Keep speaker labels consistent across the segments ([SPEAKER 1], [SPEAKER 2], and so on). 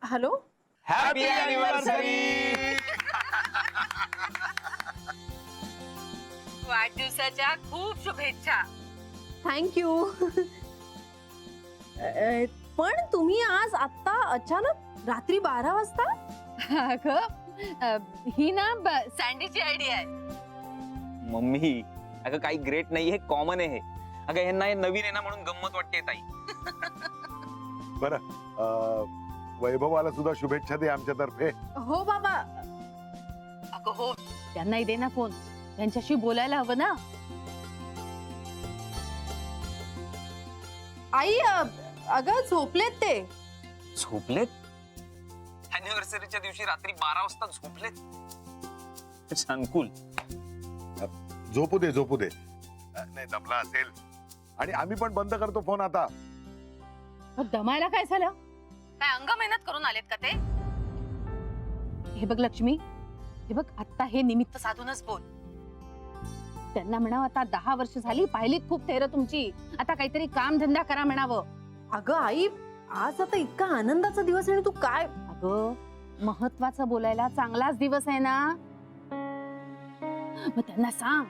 [SPEAKER 1] Hello.
[SPEAKER 2] Happy anniversary.
[SPEAKER 3] वाढदिवसाच्या खूप शुभेच्छा.
[SPEAKER 1] थँक्यू. पण तुम्ही आज आत्ता अचानक रात्री 12 वाजता?
[SPEAKER 3] ही ना सँडीची आयडिया आहे.
[SPEAKER 2] मम्मी अगं काही ग्रेट नाही, हे कॉमन आहे. अगं यांना हे नवीन आहे ना म्हणून गंमत वाटते ताई.
[SPEAKER 4] बरं वैभवाला सुद्धा शुभेच्छा दे आमच्यातर्फे.
[SPEAKER 1] हो बाबा.
[SPEAKER 3] अगं हो, त्यांनाही दे ना फोन, त्यांच्याशी बोलायला हवं ना.
[SPEAKER 1] आई अगं झोपलेत ते.
[SPEAKER 2] झोपलेत? अॅनिव्हर्सरीच्या दिवशी रात्री 12 वाजता झोपलेत? सांकुल.
[SPEAKER 4] झोपू दे झोपू दे. नाही दमला असेल. आणि आम्ही पण बंद करतो फोन आता.
[SPEAKER 3] दमायला काय झालं? काय अंग मेहनत करून आलेत का ते? हे बघ लक्ष्मी, हे बघ आता हे निमित्त साधूनच बोल. त्यांना म्हणावं आता 10 वर्ष झाली, पाहिलीत खूप थेर तुमची, आता काहीतरी काम धंदा करा म्हणावं.
[SPEAKER 1] अगं आई आज आता इतका आनंदाचा दिवस आणि तू काय?
[SPEAKER 3] अगं महत्वाचं बोलायला चांगलाच दिवस आहे ना. मग त्यांना सांग,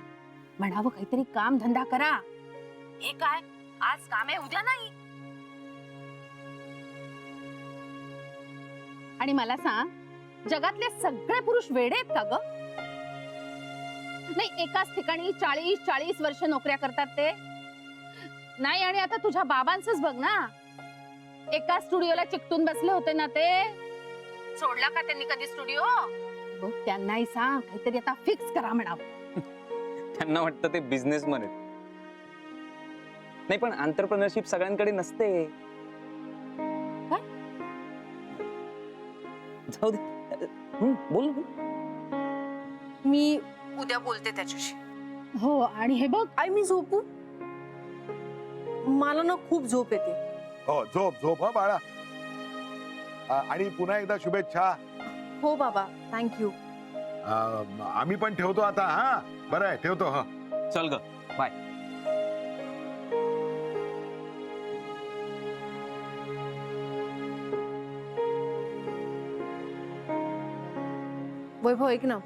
[SPEAKER 3] म्हणावं काहीतरी काम धंदा करा. हे काय आज काम आहे उद्या नाही. आणि मला सांग, जगातले सगळे पुरुष वेडे आहेत का ग? नाही एकाच ठिकाणी 40-40 वर्ष नोकऱ्या करतात ते नाही. आणि आता तुझ्या बाबांचंच बघ ना, एका स्टुडिओला चिकटून बसले होते ना ते. सोडला का त्यांनी कधी स्टुडिओ? बघ त्यांनाही सांग काहीतरी आता फिक्स करा म्हणावं.
[SPEAKER 2] त्यांना वाटतं ते बिझनेसमन आहेत. नाही पण एंटरप्रेन्योरशिप सगळ्यांकडे नसते.
[SPEAKER 3] काय?
[SPEAKER 2] जाऊ दे. बोल.
[SPEAKER 1] मी उद्या बोलते त्याच्याशी.
[SPEAKER 3] हो. आणि हे बघ
[SPEAKER 1] आई मी झोपू? मला ना खूप झोप येते.
[SPEAKER 4] हो झोप झोप हा बाळा. आणि पुन्हा एकदा शुभेच्छा.
[SPEAKER 1] हो बाबा थँक्यू.
[SPEAKER 4] आम्ही पण ठेवतो आता. हा बरं आहे ठेवतो. हा
[SPEAKER 2] चल ग बाय.
[SPEAKER 1] वैभव ऐक ना,